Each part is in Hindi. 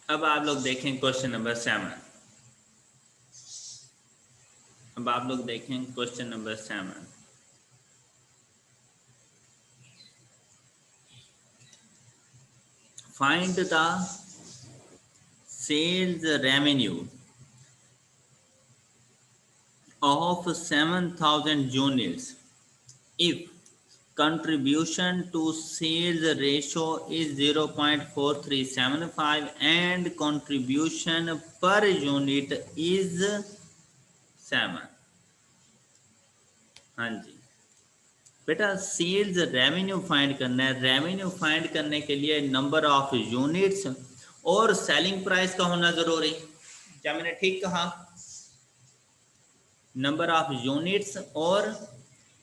अब आप लोग देखें क्वेश्चन नंबर 7। अब आप लोग देखें question number 7। Find the sales revenue of 7,000 units if contribution to sales ratio is 0.4375 and contribution per unit is 7। हाँ जी बेटा, सेल्स रेवेन्यू फाइंड करना है। रेवेन्यू फाइंड करने के लिए नंबर ऑफ यूनिट्स और सेलिंग प्राइस का होना जरूरी। क्या मैंने ठीक कहा? नंबर ऑफ यूनिट्स और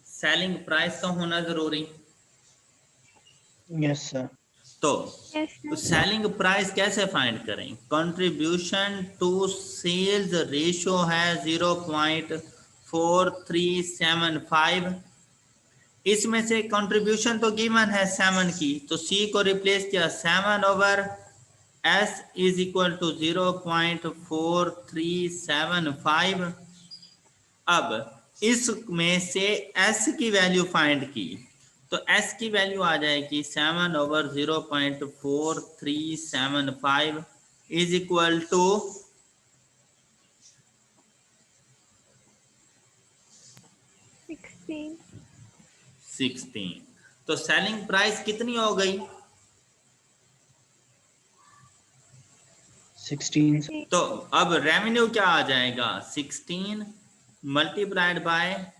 सेलिंग प्राइस का होना जरूरी। Yes sir. तो Yes, sir. सेलिंग प्राइस कैसे फाइंड करें? कंट्रीब्यूशन टू सेल्स रेशियो है 0.4375। इसमें से कंट्रीब्यूशन तो गिवन है 7 की, तो C को रिप्लेस किया 7/S इज इक्वल टू 0.4375। अब इसमें से S की वैल्यू फाइंड की, तो S की वैल्यू आ जाएगी 7/0.4375 इज इक्वल टू 16। तो सेलिंग प्राइस कितनी हो गई? 16 सर। तो अब रेवेन्यू क्या आ जाएगा? 16 multiplied by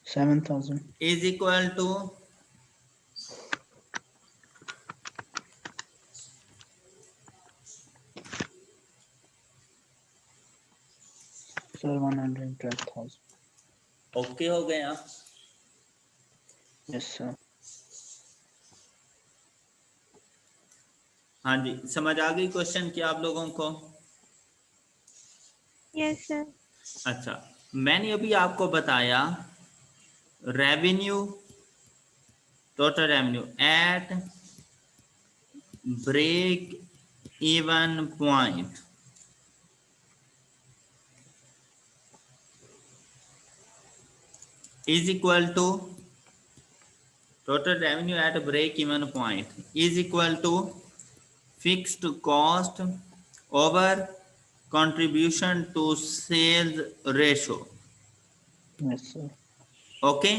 7,000 is equal to sir 112,000। Okay हो गया। Yes sir. हाँ जी, समझ आ गई क्वेश्चन की आप लोगों को? Yes, sir. अच्छा, मैंने अभी आपको बताया revenue, total revenue at break even point is equal to total revenue at break even point is equal to fixed cost over contribution to sales ratio। Yes sir. Okay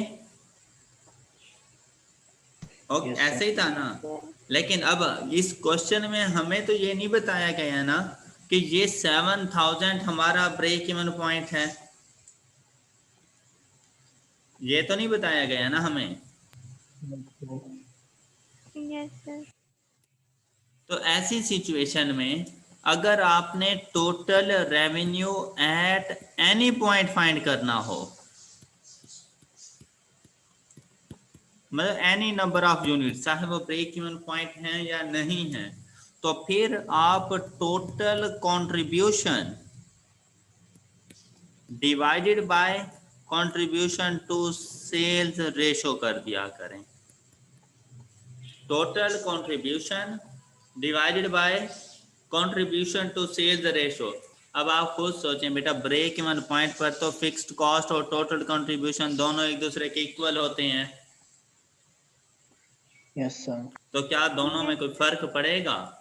okay, Yes, ऐसे ही था ना? लेकिन अब इस क्वेश्चन में हमें तो ये नहीं बताया गया ना कि ये 7,000 हमारा ब्रेक इवन पॉइंट है। ये तो नहीं बताया गया ना हमें। Yes, sir. तो ऐसी सिचुएशन में अगर आपने total revenue at any point find करना हो, मतलब एनी नंबर ऑफ यूनिट, चाहे वो ब्रेक इवन पॉइंट है या नहीं है, तो फिर आप total contribution divided by contribution to sales ratio कर दिया करें। Total contribution divided by contribution to sales ratio. अब आप खुद सोचें बेटा, ब्रेक इवन पॉइंट पर तो फिक्स्ड कॉस्ट और टोटल कंट्रीब्यूशन दोनों एक दूसरे के इक्वल होते हैं। Yes sir. तो क्या दोनों में कोई फर्क पड़ेगा?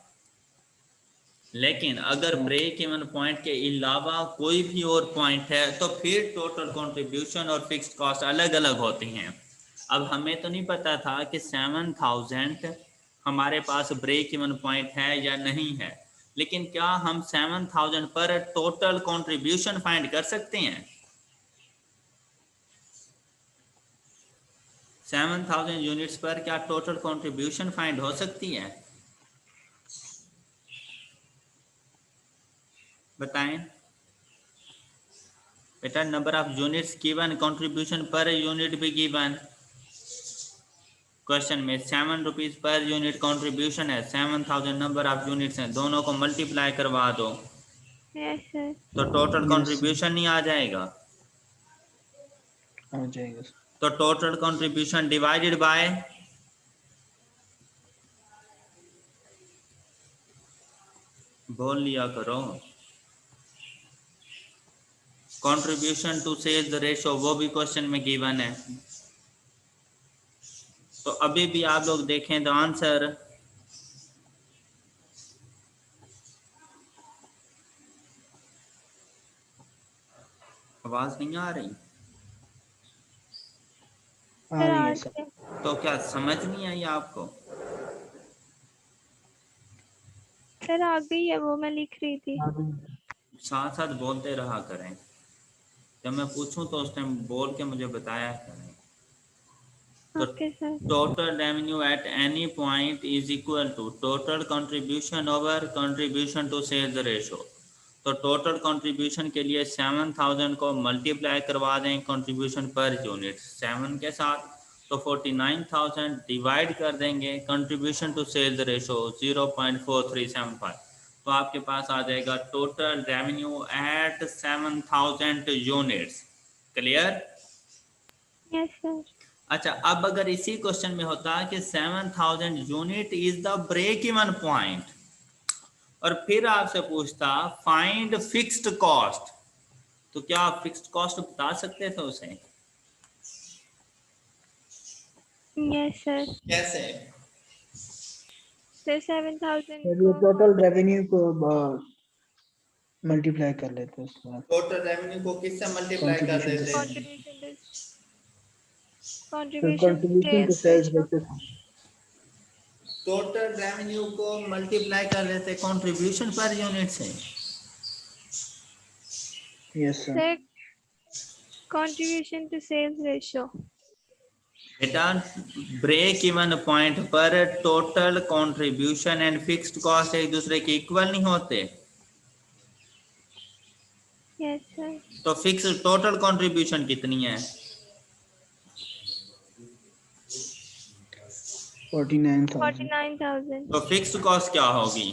लेकिन अगर ब्रेक इवन पॉइंट के अलावा कोई भी और पॉइंट है तो फिर टोटल कंट्रीब्यूशन और फिक्स्ड कॉस्ट अलग अलग होती हैं। अब हमें तो नहीं पता था कि 7,000 हमारे पास ब्रेक इवन पॉइंट है या नहीं है, लेकिन क्या हम 7,000 पर टोटल कंट्रीब्यूशन फाइंड कर सकते हैं? 7,000 यूनिट्स पर क्या टोटल कंट्रीब्यूशन फाइंड हो सकती है? बताएं बेटा। Number of units given, contribution पर यूनिट भी गिवन। क्वेश्चन में 7 रुपीज पर यूनिट कंट्रीब्यूशन है, 7,000 नंबर ऑफ यूनिट्स हैं, दोनों को मल्टीप्लाई करवा दो Yes, sir. तो टोटल Yes, कंट्रीब्यूशन नहीं आ जाएगा। आ जाएगा सर। तो टोटल कंट्रीब्यूशन डिवाइडेड बाय बोल लिया करो। कंट्रीब्यूशन टू सेल्स रेशो वो भी क्वेश्चन में गिवन है। तो अभी भी आप लोग देखें द आंसर। आवाज नहीं आ रही? आ सर रही है आज सर। तो क्या समझ नहीं आई आपको? सर आ गई है, वो मैं लिख रही थी। आ रही है। साथ साथ बोलते रहा करें, जब मैं पूछूं तो उस टाइम बोल के मुझे बताया करें। तो okay sir. Total revenue at any point is equal to total contribution over contribution to sales ratio. तो टोटल कंट्रीब्यूशन के लिए 7000 को मल्टीप्लाई करवा दें कंट्रीब्यूशन पर यूनिट 7 के साथ, तो 49,000 डिवाइड कर देंगे कंट्रीब्यूशन टू सेल्स रेशो 0.4375, तो आपके पास आ जाएगा total revenue at 7000 units. Clear? Yes sir. अच्छा, अब अगर इसी क्वेश्चन में होता कि 7000 unit is the break even point, और फिर आपसे पूछता फाइंड फिक्स्ड कॉस्ट, तो क्या आप फिक्स्ड कॉस्ट बता सकते थे उसे? Yes sir. कैसे? सर 7000 सर ये को टोटल रेवेन्यू को मल्टीप्लाई कर लेते हैं उसके बाद। टोटल रेवेन्यू को किससे मल्टीप्लाई कर कंट्रीब्यूशन देते हैं? Contribution contribution to sales sales ratio. Ratio. Total revenue को मल्टीप्लाई कर देते कंट्रीब्यूशन पर यूनिट से। Yes sir. Sir contribution to sales ratio. बेटा, ब्रेक इवन पॉइंट पर total contribution and fixed cost एक दूसरे के इक्वल नहीं होते। Yes sir. तो फिक्स टोटल कंट्रीब्यूशन कितनी है? 49,000। 49,000। तो फिक्स्ड कॉस्ट क्या होगी?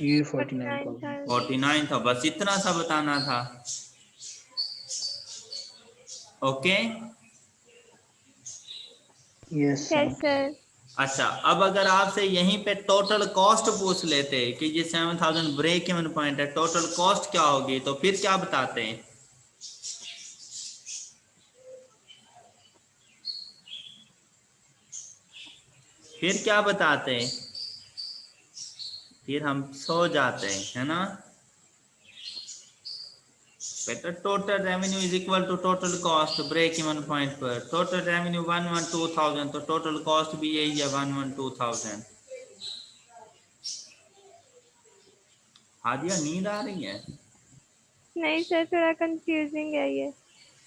ये 49,000। 49 था, बस इतना सा बताना था। Okay. Yes yes sir. Sir. अच्छा, अब अगर आपसे यहीं पे टोटल कॉस्ट पूछ लेते कि ये 7000 ब्रेक इवन पॉइंट है, टोटल कॉस्ट क्या होगी, तो फिर क्या बताते हैं? फिर क्या बताते हैं? फिर हम सो जाते हैं, है ना बेटा? Total revenue is equal to total cost break even point पर। टोटल रेवेन्यू 112,000, तो टोटल कॉस्ट भी यही है 112,000। हादिया नींद आ रही है? नहीं सर, थोड़ा कंफ्यूजिंग है ये।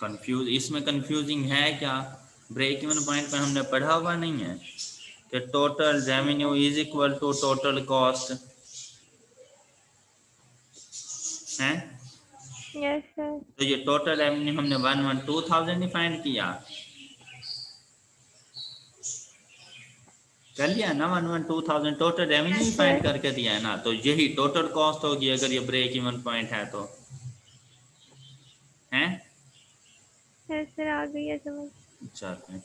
कंफ्यूज इसमें कंफ्यूजिंग है क्या? ब्रेक इवन पॉइंट पर हमने पढ़ा हुआ नहीं है कि total revenue is equal to total cost है? Yes sir. तो ये टोटल रेवेन्यू हमने 112,000 डिफाइन किया, कर लिया ना? 112,000 टोटल रेवेन्यू ही यस फाइंड सर। करके दिया है ना, तो यही टोटल कॉस्ट होगी अगर ये ब्रेक इवन पॉइंट है तो, है? यस सर, आ गई है समझ। चलो,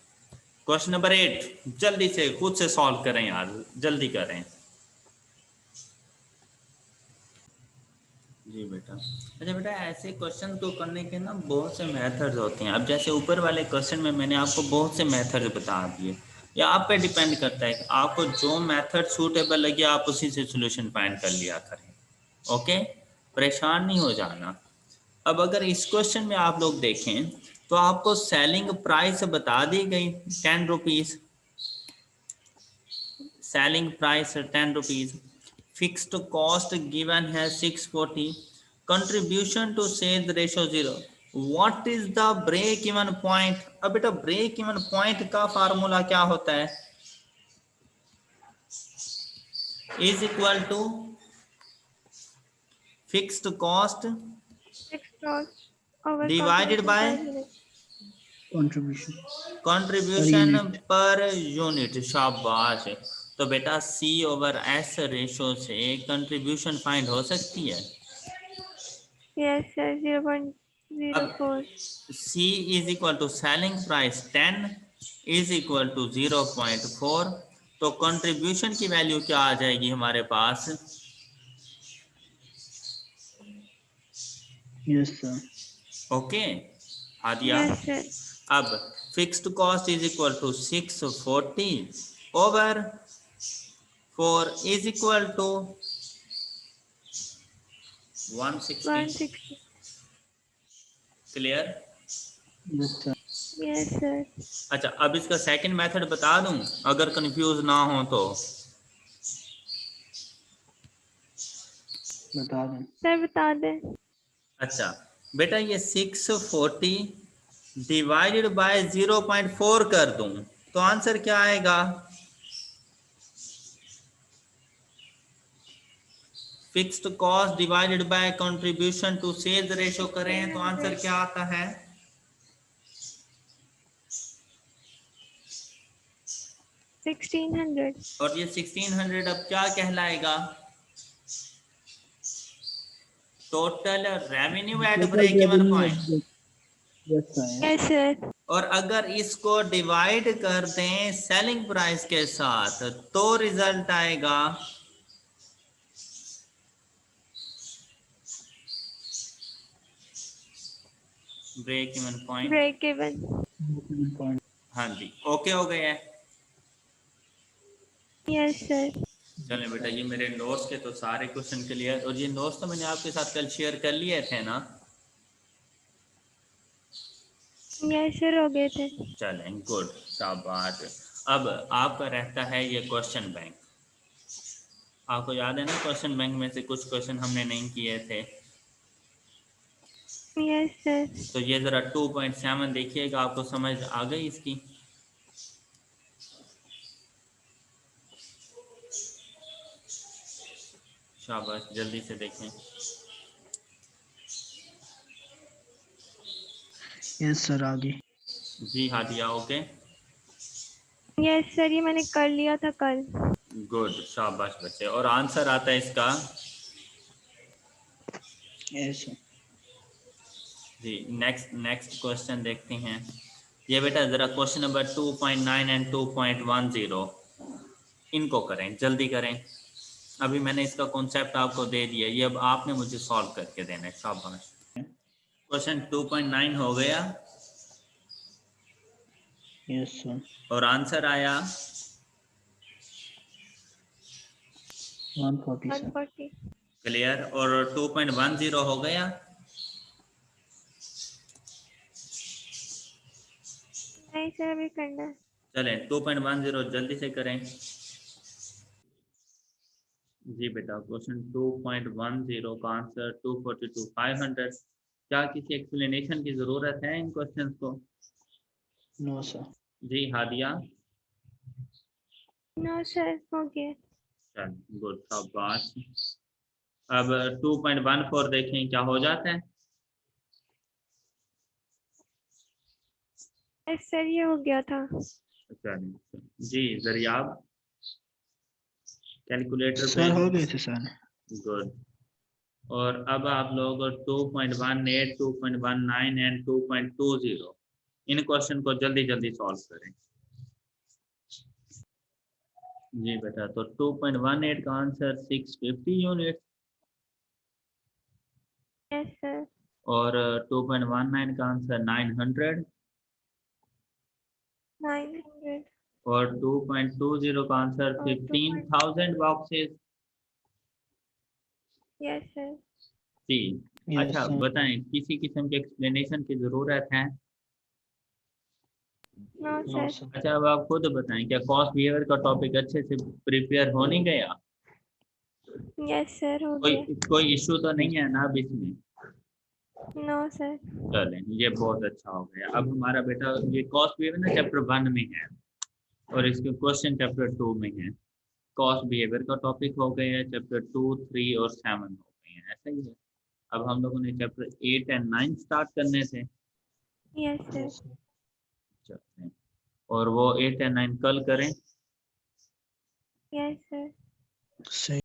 क्वेश्चन नंबर 8 जल्दी से खुद से सॉल्व करें यार, जल्दी करें। जी बेटा। अच्छा बेटा, ऐसे क्वेश्चन को करने के ना बहुत से मेथड्स होते हैं। अब जैसे ऊपर वाले क्वेश्चन में मैंने आपको बहुत से मेथड बता दिए, या आप पे डिपेंड करता है कि आपको जो मेथड सूटेबल लगे आप उसी से सॉल्यूशन फाइंड कर लिया करें। ओके, परेशान नहीं हो जाना। अब अगर इस क्वेश्चन में आप लोग देखें तो आपको सेलिंग प्राइस बता दी गई 10 rupees, selling price 10 rupees, fixed cost given है 640, contribution to sale ratio 0। What is the break even point? अब बेटा ब्रेक इवन पॉइंट का फार्मूला क्या होता है? Is equal to fixed cost fixed cost over divided contribution by per unit. Contribution per contribution unit. Per unit. शाबाश। तो बेटा सी ओवर एस रेशो से कंट्रीब्यूशन फाइंड हो सकती है। यस सर, अब 0.04। C is equal to selling price 10 is equal to 0.4, तो कंट्रीब्यूशन की वैल्यू क्या आ जाएगी हमारे पास? Yes, sir. Okay Hadiya, Yes, sir. अब fixed cost is equal to 640 over 4 is equal to 160। 160. Clear? Yes, sir. Yes, sir. अच्छा, अब इसका सेकंड मेथड बता दूं अगर कंफ्यूज ना हो तो। बता दें। सर बता दें। अच्छा बेटा, ये 640 डिवाइडेड बाय 0.4 कर दूं तो आंसर क्या आएगा? Fixed cost divided by contribution to sales ratio करें तो आंसर 1600. क्या आता है? 1600. और ये 1600 अब क्या कहलाएगा? Total revenue at Total break even revenue point. of the. Yes, sir. Yes, sir. और अगर इसको डिवाइड कर दें सेलिंग प्राइस के साथ तो रिजल्ट आएगा break even point. Break even. Point. हाँ जी, ओके हो गया है। Yes, sir. चलें बेटा, ये मेरे नोट्स के तो सारे क्वेश्चन क्लियर, और ये नोट्स तो मैंने आपके साथ कल शेयर कर लिए थे ना? Yes, sir. हो गए थे। चलें, गुड, शाबाश। अब आपका रहता है ये क्वेश्चन बैंक। आपको याद है ना, क्वेश्चन बैंक में से कुछ क्वेश्चन हमने नहीं किए थे। Yes, sir. तो ये ज़रा 2.7 देखिएगा, आपको समझ आ गई इसकी? शाबाश, जल्दी से देखें। Yes, sir. आगे. जी हादिया, ओके, Yes, sir. ये मैंने कर लिया था कल। गुड, शाबाश बच्चे। और आंसर आता है इसका Yes, sir. जी। नेक्स्ट क्वेश्चन देखते हैं। ये बेटा ज़रा क्वेश्चन नंबर 2.9 एंड 2.10 इनको करें, जल्दी करें। अभी मैंने इसका कॉन्सेप्ट आपको दे दिया, ये अब आपने मुझे सॉल्व करके देना है। शाबाश। क्वेश्चन 2.9 हो गया Yes, sir. और आंसर आया 140, sir. 140. क्लियर। और 2.10 हो गया नहीं सर, अभी करना है। चलें 2.10 जल्दी से करें। जी बेटा, क्वेश्चन 2.10 का आंसर 242,500। क्या किसी एक्सप्लेनेशन की ज़रूरत है इन क्वेश्चंस को? No, sir. जी हादिया, नो सर, हो गया। चल गुड, शाबाश। अब 2.14 देखें क्या हो जाता है? यस सर, ये हो गया था। चलिए जी, जरियाब कैलकुलेटर Sir, हो पे। गए थे sir. गुड। और अब आप लोग 2.18, 2.19 एंड 2.20 इन क्वेश्चन को जल्दी जल्दी सॉल्व करें। जी बेटा, तो 2.18 का आंसर 650 यूनिट यस सर। और 2.19 का आंसर 900 900 और 2.20 का आंसर और 15,000 बॉक्सेस। Yes sir. जी। Yes, अच्छा sir. बताएं, किसी किस्म के एक्सप्लेनेशन की ज़रूरत है? No No, sir. sir. अच्छा, अब आप खुद बताएं, क्या कॉस्ट बिहेवियर का टॉपिक अच्छे से प्रिपेयर हो नहीं गया? यस सर, हो कोई गया। कोई इशू तो नहीं है ना अब इसमें? No sir. चलें, ये बहुत अच्छा हो गया। अब हमारा बेटा ये कॉस्ट बिहेवियर ना चैप्टर 1 में है और इसके क्वेश्चन चैप्टर 2 में है। कॉस्ट बिहेवियर का टॉपिक हो गया है, चैप्टर 2, 3 और 7 हो गए हैं, ऐसा ही है। अब हम लोगों ने चैप्टर 8 एंड 9 स्टार्ट करने थे। Yes sir. Yes, sir. चलते हैं, और वो 8 एंड 9 कल करें। Yes sir. Same.